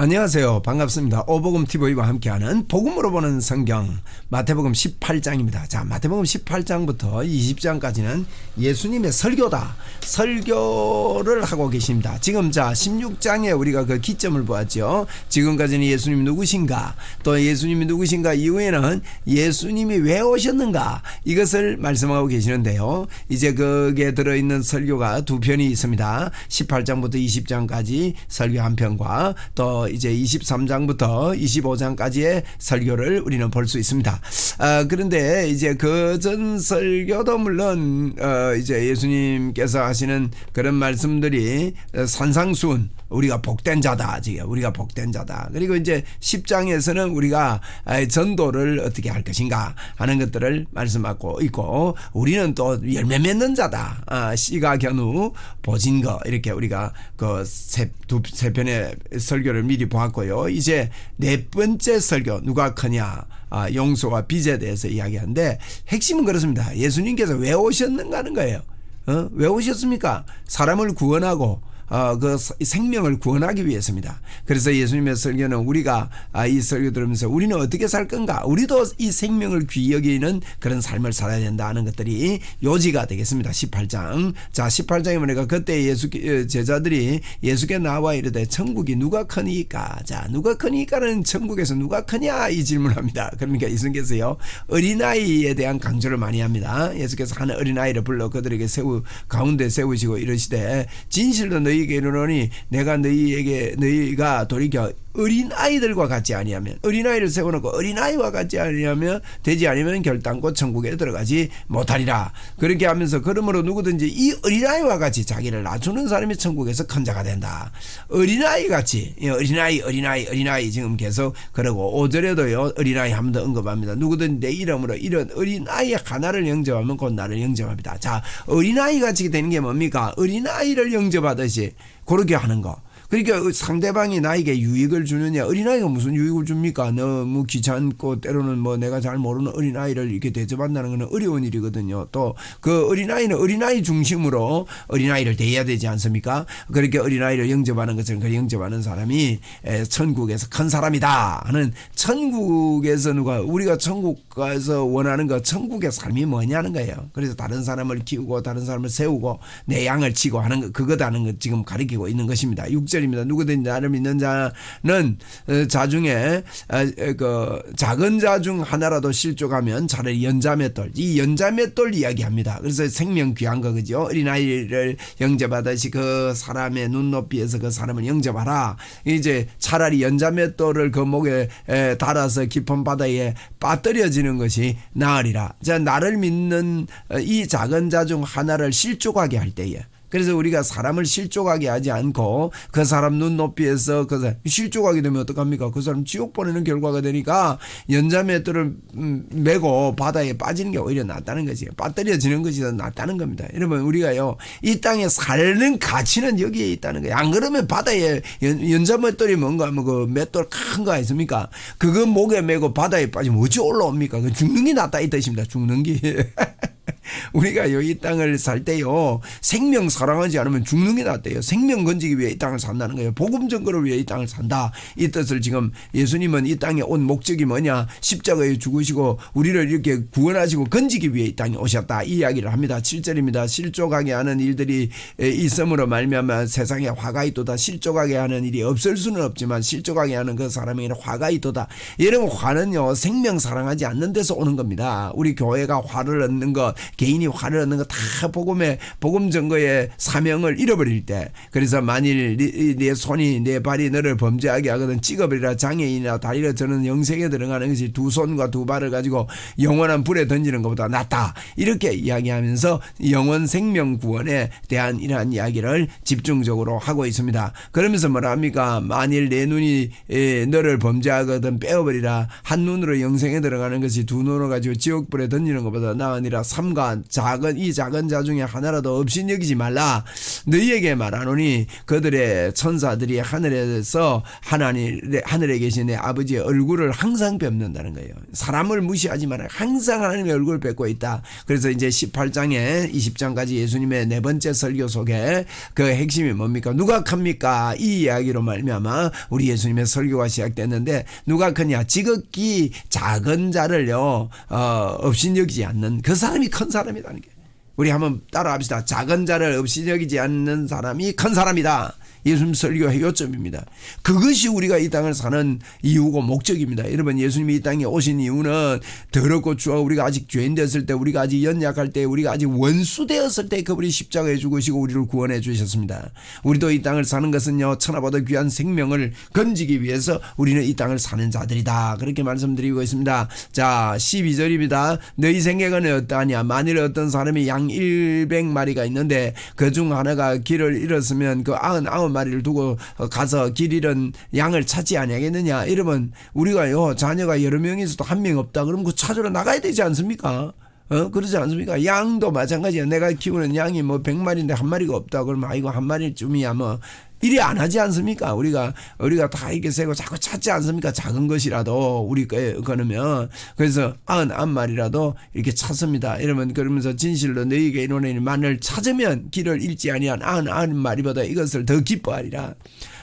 안녕하세요. 반갑습니다. 오복음TV와 함께하는 복음으로 보는 성경 마태복음 18장입니다. 자, 마태복음 18장부터 20장까지는 예수님의 설교다. 설교를 하고 계십니다. 지금 16장에 우리가 그 기점을 보았죠. 지금까지는 예수님이 누구신가, 또 예수님이 누구신가 이후에는 예수님이 왜 오셨는가, 이것을 말씀하고 계시는데요. 이제 거기에 들어있는 설교가 두 편이 있습니다. 18장부터 20장까지 설교 한 편과 또 이제 23장부터 25장까지의 설교를 우리는 볼 수 있습니다. 그런데 이제 그 전 설교도 물론 이제 예수님께서 하시는 그런 말씀들이 산상수훈, 우리가 복된 자다, 우리가 복된 자다. 그리고 이제 10장에서는 우리가 전도를 어떻게 할 것인가 하는 것들을 말씀하고 있고, 우리는 또 열매 맺는 자다. 씨가 견우 보진 거, 이렇게 우리가 그 세 편의 설교를 미리 보았고요. 이제 네 번째 설교, 누가 크냐, 용서와 빚에 대해서 이야기하는데, 핵심은 그렇습니다. 예수님께서 왜 오셨는가 하는 거예요. 왜 오셨습니까? 사람을 구원하고 그 생명을 구원하기 위해서입니다. 그래서 예수님의 설교는 우리가 이 설교 들으면서 우리는 어떻게 살 건가, 우리도 이 생명을 귀히 여기는 그런 삶을 살아야 된다 하는 것들이 요지가 되겠습니다. 18장. 자, 18장에 보니까 그때 예수 제자들이 예수께 나와 이르되 천국이 누가 크니까. 자, 누가 크니까는 천국에서 누가 크냐 이 질문합니다. 그러니까 예수님께서요, 어린아이에 대한 강조를 많이 합니다. 예수께서 한 어린아이를 불러 그들에게 가운데 세우시고 이르시되 진실로 너희에게 이르노니 내가 너희가 돌이켜 어린아이들과 같지 아니하면, 어린아이를 세워놓고 어린아이와 같지 아니하면 되지 않으면 결단코 천국에 들어가지 못하리라. 그렇게 하면서 그러므로 누구든지 이 어린아이와 같이 자기를 낮추는 사람이 천국에서 큰 자가 된다. 어린아이 같이, 어린아이 지금 계속 그러고 5절에도요 어린아이 한 번 더 언급합니다. 누구든지 내 이름으로 이런 어린아이 하나를 영접하면 곧 나를 영접합니다. 자, 어린아이 같이 되는 게 뭡니까? 어린아이를 영접하듯이 그렇게 하는 거. 그러니까 상대방이 나에게 유익을 주느냐, 어린아이가 무슨 유익을 줍니까? 너무 귀찮고 때로는 뭐 내가 잘 모르는 어린아이를 이렇게 대접한다는 것은 어려운 일이거든요. 또 그 어린아이는 어린아이 중심으로 어린아이를 대해야 되지 않습니까? 그렇게 어린아이를 영접하는 것은 그 영접하는 사람이 천국에서 큰 사람이다 하는, 천국에서 우리가 천국 가서 원하는 거, 천국의 삶이 뭐냐는 거예요. 그래서 다른 사람을 키우고 다른 사람을 세우고 내 양을 치고 하는 거, 그거다는 거 지금 가리키고 있는 것입니다. 6절입니다. 누구든지 나를 믿는 자는 자중에 그 작은 자 중 하나라도 실족하면 차라리 연자맷돌, 이 연자맷돌 이야기합니다. 그래서 생명 귀한 거, 그죠? 어린아이를 영접하듯이 그 사람의 눈높이에서 그 사람을 영접하라. 이제 차라리 연자맷돌을 그 목에 달아서 깊은 바다에 빠뜨려지는 것이 나으리라. 자, 나를 믿는 이 작은 자 중 하나를 실족하게 할 때에, 그래서 우리가 사람을 실족하게 하지 않고 그 사람 눈높이에서 그 사람 실족하게 되면 어떡합니까? 그 사람 지옥 보내는 결과가 되니까 연자맷돌을 메고 바다에 빠지는 게 오히려 낫다는 것이에요. 빠뜨려지는 것이 더 낫다는 겁니다. 여러분, 우리가요, 이 땅에 사는 가치는 여기에 있다는 거예요. 안 그러면 바다에 연자맷돌이 뭔가 뭐 그 맷돌 큰 거 아닙니까? 그거 목에 메고 바다에 빠지면 어찌 올라옵니까? 그 죽는 게 낫다 이 뜻입니다. 죽는 게. 우리가요, 이 땅을 살 때요, 생명 사랑하지 않으면 죽는 게 낫대요. 생명 건지기 위해 이 땅을 산다는 거예요. 복음 전거를 위해 이 땅을 산다. 이 뜻을 지금 예수님은 이 땅에 온 목적이 뭐냐? 십자가에 죽으시고 우리를 이렇게 구원하시고 건지기 위해 이 땅에 오셨다. 이 이야기를 합니다. 7절입니다. 실족하게 하는 일들이 있음으로 말미암아 세상에 화가 있도다. 실족하게 하는 일이 없을 수는 없지만 실족하게 하는 그 사람에게는 화가 있도다. 여러분, 화는요, 생명 사랑하지 않는 데서 오는 겁니다. 우리 교회가 화를 얻는 것, 개인이 화를 얻는 거 다 복음 전거의 사명을 잃어버릴 때, 그래서 만일 내 손이 내 발이 너를 범죄하게 하거든 찍어버리라. 장애인이나 다리를 저는 영생에 들어가는 것이 두 손과 두 발을 가지고 영원한 불에 던지는 것보다 낫다. 이렇게 이야기하면서 영원 생명 구원에 대한 이러한 이야기를 집중적으로 하고 있습니다. 그러면서 뭐라 합니까? 만일 내 눈이 너를 범죄하거든 빼어버리라. 한 눈으로 영생에 들어가는 것이 두 눈으로 가지고 지옥불에 던지는 것보다 나으니라. 삼가 너희가 이 작은 자 중에 하나라도 없인 여기지 말라. 너희에게 말하노니 그들의 천사들이 하늘에서 하늘에 계신 내 아버지의 얼굴을 항상 뵙는다는 거예요. 사람을 무시하지 말아요. 항상 하나님의 얼굴을 뵙고 있다. 그래서 이제 18장에 20장까지 예수님의 네 번째 설교 속에 그 핵심이 뭡니까? 누가 큽니까? 이 이야기로 말미암아 우리 예수님의 설교가 시작됐는데, 누가 크냐? 지극히 작은 자를요 업신여기지 않는 그 사람이 큰 사람이라는 게. 우리 한번 따라합시다. 작은 자를 업신여기지 않는 사람이 큰 사람이다. 예수님 설교의 요점입니다. 그것이 우리가 이 땅을 사는 이유고 목적입니다. 여러분, 예수님이 이 땅에 오신 이유는 더럽고 추하고 우리가 아직 죄인 되었을 때, 우리가 아직 연약할 때, 우리가 아직 원수 되었을 때 그분이 십자가에 죽으시고 우리를 구원해 주셨습니다. 우리도 이 땅을 사는 것은요, 천하보다 귀한 생명을 건지기 위해서 우리는 이 땅을 사는 자들이다. 그렇게 말씀드리고 있습니다. 자, 12절입니다. 너희 생각은 어떠하냐? 만일 어떤 사람이 양 100마리가 있는데 그 중 하나가 길을 잃었으면 그 99마리를 두고 가서 길 잃은 양을 찾지 아니하겠느냐. 여러분, 우리가요 자녀가 여러 명이 있어도 한 명 없다 그러면 그 찾으러 나가야 되지 않습니까? 그러지 않습니까? 양도 마찬가지야. 내가 키우는 양이 뭐 100마리인데 한 마리가 없다 그러면 아이고 한 마리쯤이야 뭐 이리 안 하지 않습니까? 우리가 다 이렇게 세고 자꾸 찾지 않습니까? 작은 것이라도 우리 거에 거느면. 그래서 99마리라도 이렇게 찾습니다. 여러분, 그러면서 진실로 너희에게 이르노니 만일 찾으면 길을 잃지 아니한 99마리보다 이것을 더 기뻐하리라.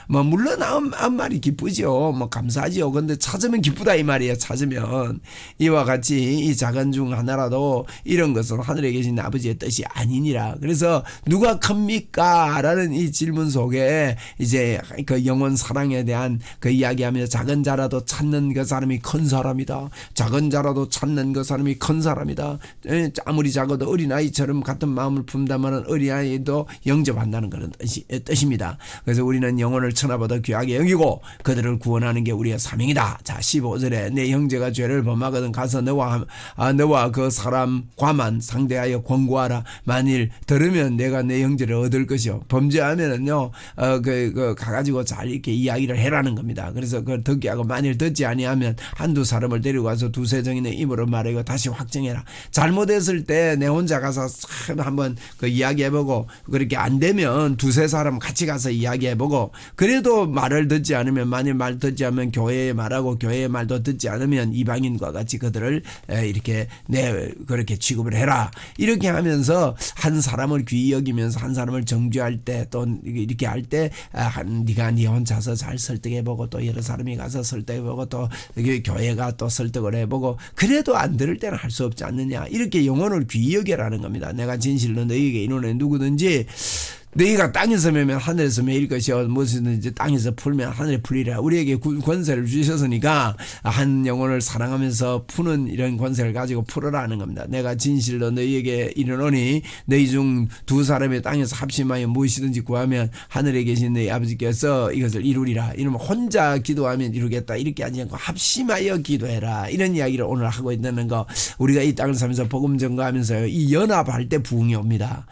뭐 물론 99마리 기쁘죠. 뭐 감사하죠. 그런데 찾으면 기쁘다 이 말이에요. 찾으면. 이와 같이 이 작은 중 하나라도 이런 것은 하늘에 계신 아버지의 뜻이 아니니라. 그래서 누가 큽니까? 라는 이 질문 속에 이제 그 영원 사랑에 대한 그 이야기하며 작은 자라도 찾는 그 사람이 큰 사람이다. 작은 자라도 찾는 그 사람이 큰 사람이다. 아무리 작아도 어린아이처럼 같은 마음을 품다면 어린아이도 영접한다는 그런 뜻입니다. 그래서 우리는 영혼을 천하보다 귀하게 여기고 그들을 구원하는 게 우리의 사명이다. 자, 15절에 내 형제가 죄를 범하거든 가서 너와 그 사람과만 상대하여 권고하라. 만일 들으면 내가 내 형제를 얻을 것이요. 범죄하면은요 가가지고 잘 이렇게 이야기를 해라는 겁니다. 그래서 그걸 듣게 하고 만일 듣지 아니하면 한두 사람을 데리고 가서 두세 정인의 입으로 말하고 다시 확정해라. 잘못했을 때 내 혼자 가서 한번 그 이야기해보고, 그렇게 안 되면 두세 사람 같이 가서 이야기해보고, 그래도 말을 듣지 않으면, 만일 말 듣지 않으면 교회에 말하고, 교회의 말도 듣지 않으면 이방인과 같이 그들을 이렇게 그렇게 취급을 해라. 이렇게 하면서 한 사람을 귀히 여기면서 한 사람을 정죄할 때, 또 이렇게 할 때 네가 네 혼자서 잘 설득해보고 또 여러 사람이 가서 설득해보고 또 교회가 또 설득을 해보고, 그래도 안 들을 때는 할 수 없지 않느냐. 이렇게 영혼을 귀히 여겨라는 겁니다. 내가 진실로 너희에게 이르노니 누구든지 너희가 땅에서 매면 하늘에서 매일 것이요 무엇이든지 땅에서 풀면 하늘에 풀리라. 우리에게 권세를 주셨으니까 한 영혼을 사랑하면서 푸는 이런 권세를 가지고 풀어라는 겁니다. 내가 진실로 너희에게 이르노니 너희 중 두 사람의 땅에서 합심하여 무엇이든지 구하면 하늘에 계신 너희 아버지께서 이것을 이루리라. 이러면 혼자 기도하면 이루겠다 이렇게 하지 않고 합심하여 기도해라. 이런 이야기를 오늘 하고 있다는 거. 우리가 이 땅을 살면서 복음 전가하면서 이 연합할 때 부흥이 옵니다.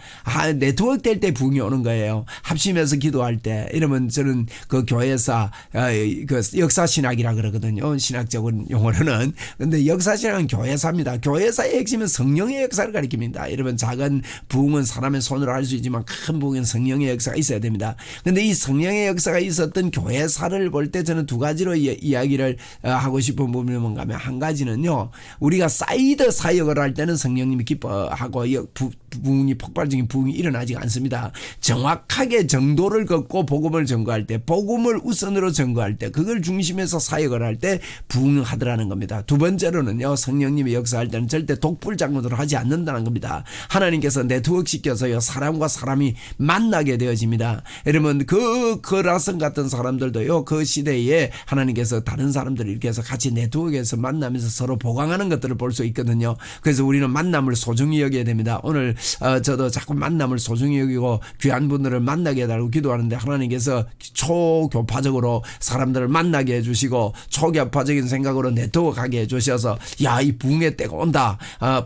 네트워크 될 때 부흥이 오는 거예요. 합심해서 기도할 때. 이러면 저는 그 교회사 그 역사신학이라 그러거든요. 신학적인 용어로는. 그런데 역사신학은 교회사입니다. 교회사의 핵심은 성령의 역사를 가리킵니다. 여러분, 작은 부흥은 사람의 손으로 할 수 있지만 큰 부흥은 성령의 역사가 있어야 됩니다. 그런데 이 성령의 역사가 있었던 교회사를 볼 때 저는 두 가지로 이야기를 하고 싶은 부분이 뭔가 하면, 한 가지는요, 우리가 사이드 사역을 할 때는 성령님이 기뻐하고 부흥이 폭발적인 부흥이 일어나지 않습니다. 정확하게 정도를 걷고 복음을 전거할 때, 복음을 우선으로 전거할 때, 그걸 중심에서 사역을 할 때 부흥하더라는 겁니다. 두 번째로는요, 성령님이 역사할 때는 절대 독불장군으로 하지 않는다는 겁니다. 하나님께서 네트워크 시켜서요, 사람과 사람이 만나게 되어집니다. 여러분, 그 거라성 같은 사람들도요, 그 시대에 하나님께서 다른 사람들을 이렇게 해서 같이 네트워크에서 만나면서 서로 보강하는 것들을 볼 수 있거든요. 그래서 우리는 만남을 소중히 여겨야 됩니다. 오늘 저도 자꾸 만남을 소중히 여기고 귀한 귀한 분들을 만나게 해달라고 기도하는데 하나님께서 초교파적으로 사람들을 만나게 해주시고 초교파적인 생각으로 네트워크하게 해주셔서 야, 이 부흥의 때가 온다,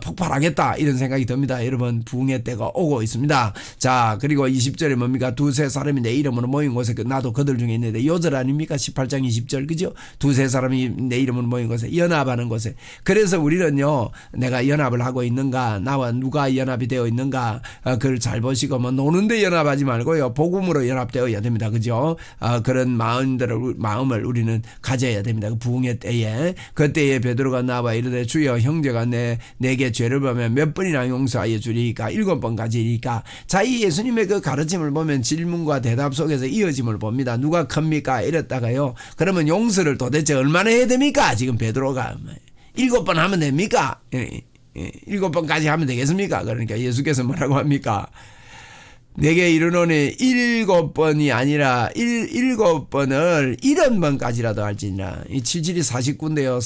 폭발하겠다 이런 생각이 듭니다. 여러분, 부흥의 때가 오고 있습니다. 자, 그리고 20절에 뭡니까? 두세 사람이 내 이름으로 모인 곳에 나도 그들 중에 있는데, 요절 아닙니까? 18장 20절, 그죠? 두세 사람이 내 이름으로 모인 곳에, 연합하는 곳에. 그래서 우리는요, 내가 연합을 하고 있는가, 나와 누가 연합이 되어 있는가, 그걸 잘 보시고, 뭐 노는데 연합하지 말고요, 복음으로 연합되어야 됩니다. 그죠? 그런 마음을 우리는 가져야 됩니다. 그 부흥의 때에. 그때에 베드로가 나와 이르되 주여, 형제가 내게 죄를 범하면 몇 번이나 용서하여 주리까? 7번까지니까. 자, 이 예수님의 그 가르침을 보면 질문과 대답 속에서 이어짐을 봅니다. 누가 큽니까? 이랬다가요, 그러면 용서를 도대체 얼마나 해야 됩니까? 지금 베드로가 7번 하면 됩니까? 7번까지 하면 되겠습니까? 그러니까 예수께서 뭐라고 합니까? 내게 이르노니 7번이 아니라 7번을 70번까지라도 할지니라. 이 77이 49인데요.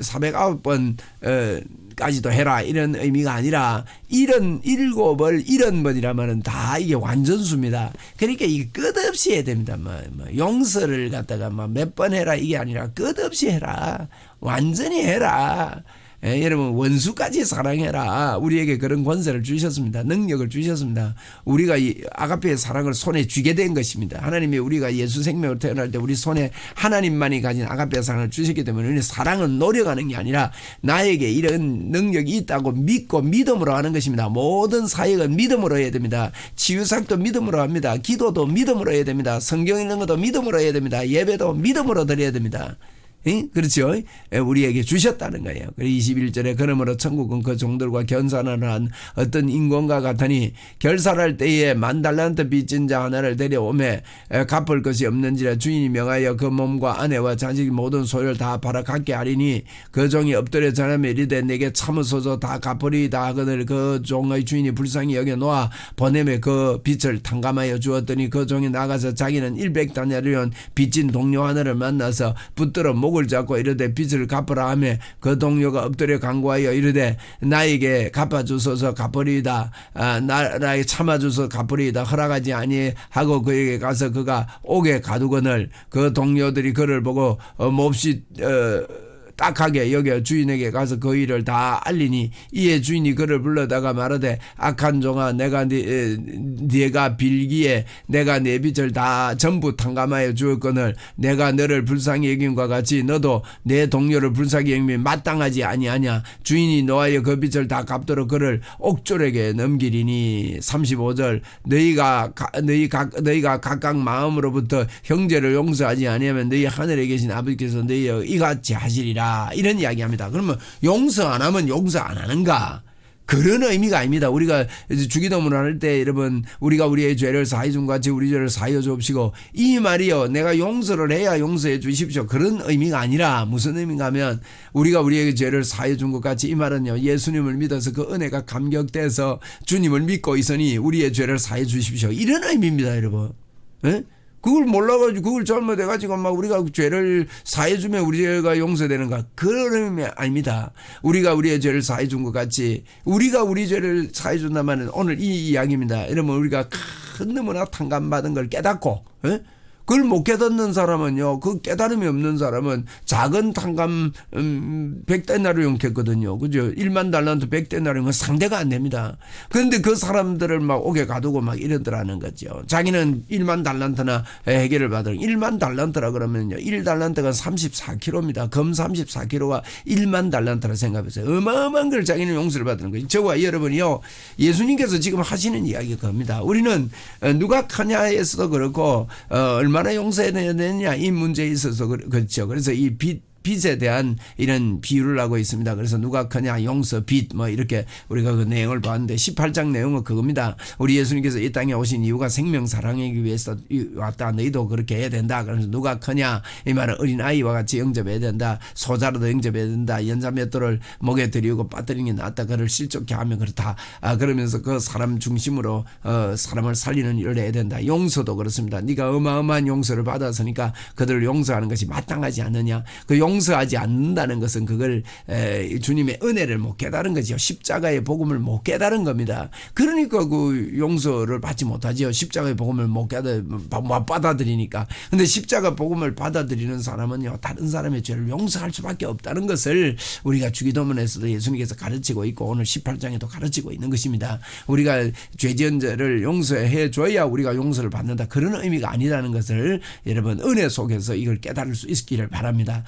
409번 까지도 해라 이런 의미가 아니라 77을 70번이라면 다 이게 완전수입니다. 그러니까 이게 끝없이 해야 됩니다. 뭐 용서를 갖다가 몇 번 해라 이게 아니라 끝없이 해라. 완전히 해라. 여러분, 원수까지 사랑해라. 우리에게 그런 권세를 주셨습니다. 능력을 주셨습니다. 우리가 이 아가페의 사랑을 손에 쥐게 된 것입니다. 하나님이 우리가 예수 생명으로 태어날 때 우리 손에 하나님만이 가진 아가페의 사랑을 주셨기 때문에 우리 사랑은 노력하는 게 아니라 나에게 이런 능력이 있다고 믿고 믿음으로 하는 것입니다. 모든 사역은 믿음으로 해야 됩니다. 치유사역도 믿음으로 합니다. 기도도 믿음으로 해야 됩니다. 성경 읽는 것도 믿음으로 해야 됩니다. 예배도 믿음으로 드려야 됩니다. 그렇죠. 우리에게 주셨다는 거예요. 21절에 그러므로 천국은 그 종들과 견산하는 어떤 인권과 같으니 결산할 때에 10,000달란트 빚진 자 하나를 데려오매 갚을 것이 없는지라 주인이 명하여 그 몸과 아내와 자식 모든 소유를 다 팔아 갖게 하리니 그 종이 엎드려 전하며 이르되 내게 참으소서 다 갚으리이다 하거늘 그 종의 주인이 불쌍히 여겨 놓아 보내매 그 빚을 탕감하여 주었더니 그 종이 나가서 자기는 100다냐리온 빚진 동료 하나를 만나서 붙들어 목을 잡고 이르되 빚을 갚으라 하며 그 동료가 엎드려 간구하여 이르되 나에게 갚아주소서 갚으리이다. 나에게 참아주소서 갚으리이다. 허락하지 아니하고 그에게 가서 그가 옥에 가두거늘 그 동료들이 그를 보고 몹시 딱하게 여겨 주인에게 가서 그 일을 다 알리니 이에 주인이 그를 불러다가 말하되 악한 종아 내가 네가 빌기에 내가 내 빚을 다 전부 탕감하여 주었거늘 내가 너를 불쌍히 여김과 같이 너도 내 동료를 불쌍히 여김이 마땅하지 아니하냐. 주인이 노하여 그 빚을 다 갚도록 그를 옥졸에게 넘기리니. 35절 너희가 각각 마음으로부터 형제를 용서하지 아니하면 너희 하늘에 계신 아버지께서 너희와 이같이 하시리라. 이런 이야기합니다. 그러면 용서 안 하면 용서 안 하는가? 그런 의미가 아닙니다. 우리가 주기도문을 할 때 여러분 우리가 우리의 죄를 사해 준 같이 우리 죄를 사하여 주옵시고 이 말이요 내가 용서를 해야 용서해 주십시오. 그런 의미가 아니라 무슨 의미인가 하면 우리가 우리의 죄를 사해 준 것 같이 이 말은요 예수님을 믿어서 그 은혜가 감격돼서 주님을 믿고 있으니 우리의 죄를 사해 주십시오. 이런 의미입니다. 여러분. 네? 그걸 몰라가지고 그걸 잘못해가지고 막 우리가 죄를 사해주면 우리 죄가 용서되는가? 그런 의미 아닙니다. 우리가 우리의 죄를 사해준 것 같이 우리가 우리 죄를 사해준다면 오늘 이 이야기입니다. 이러면 우리가 큰 너무나 탕감받은 걸 깨닫고 그걸 못 깨닫는 사람은요, 그 깨달음이 없는 사람은 작은 탕감 100데나리온 겠거든요. 그죠? 10,000달란트 100데나리온은 상대가 안 됩니다. 그런데 그 사람들을 막 옥에 가두고 막 이러더라는 거죠. 자기는 10,000달란트나 해결을 받을 10,000달란트라 그러면요. 1달란트가 34kg입니다. 검 34kg가 10,000달란트라 생각해보세요. 어마어마한 걸 자기는 용서를 받는 거죠. 저와 여러분이요, 예수님께서 지금 하시는 이야기가 겁니다. 우리는 누가 크냐에서도 그렇고, 얼마나 용서해야 되느냐 이 문제에 있어서 그렇죠. 그래서 이 빚에 대한 이런 비유를 하고 있습니다. 그래서 누가 크냐 용서 빚 뭐 이렇게 우리가 그 내용을 봤는데 18장 내용은 그겁니다. 우리 예수님께서 이 땅에 오신 이유가 생명 사랑하기 위해서 왔다. 너희도 그렇게 해야 된다. 그래서 누가 크냐 이 말은 어린아이와 같이 영접해야 된다. 소자로도 영접해야 된다. 연자 맷돌을 목에 들이고 빠뜨리는 게 낫다. 그를 실족케 하면 그렇다. 그러면서 그 사람 중심으로 사람을 살리는 일을 해야 된다. 용서도 그렇습니다. 네가 어마어마한 용서를 받았으니까 그들을 용서하는 것이 마땅하지 않느냐. 그 용서하지 않는다는 것은 그걸 주님의 은혜를 못 깨달은 거죠. 십자가의 복음을 못 깨달은 겁니다. 그러니까 그 용서를 받지 못하죠. 십자가의 복음을 못 받아들이니까. 근데 십자가 복음을 받아들이는 사람은요, 다른 사람의 죄를 용서할 수밖에 없다는 것을 우리가 주기도문에서도 예수님께서 가르치고 있고 오늘 18장에도 가르치고 있는 것입니다. 우리가 죄 지은 죄를 용서해 줘야 우리가 용서를 받는다, 그런 의미가 아니라는 것을 여러분 은혜 속에서 이걸 깨달을 수 있기를 바랍니다.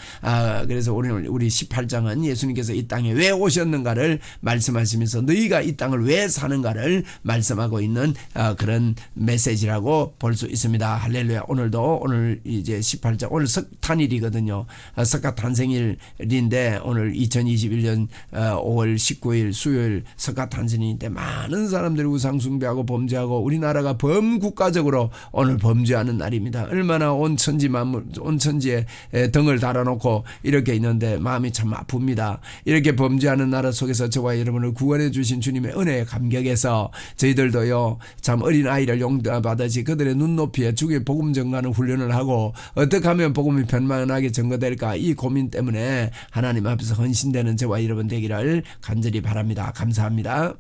그래서 오늘 우리 18장은 예수님께서 이 땅에 왜 오셨는가를 말씀하시면서 너희가 이 땅을 왜 사는가를 말씀하고 있는 그런 메시지라고 볼 수 있습니다. 할렐루야. 오늘 이제 18장, 오늘 석탄일이거든요. 석가 탄생일인데 오늘 2021년 5월 19일 수요일 석가 탄생일인데 많은 사람들이 우상 숭배하고 범죄하고 우리나라가 범국가적으로 오늘 범죄하는 날입니다. 얼마나 온 천지에 등을 달아놓고 이렇게 있는데 마음이 참 아픕니다. 이렇게 범죄하는 나라 속에서 저와 여러분을 구원해 주신 주님의 은혜에 감격해서 저희들도요, 참 어린 아이를 용서받듯이 그들의 눈높이에 주의 복음 전가하는 훈련을 하고 어떻게 하면 복음이 편만하게 전거될까, 이 고민 때문에 하나님 앞에서 헌신되는 저와 여러분 되기를 간절히 바랍니다. 감사합니다.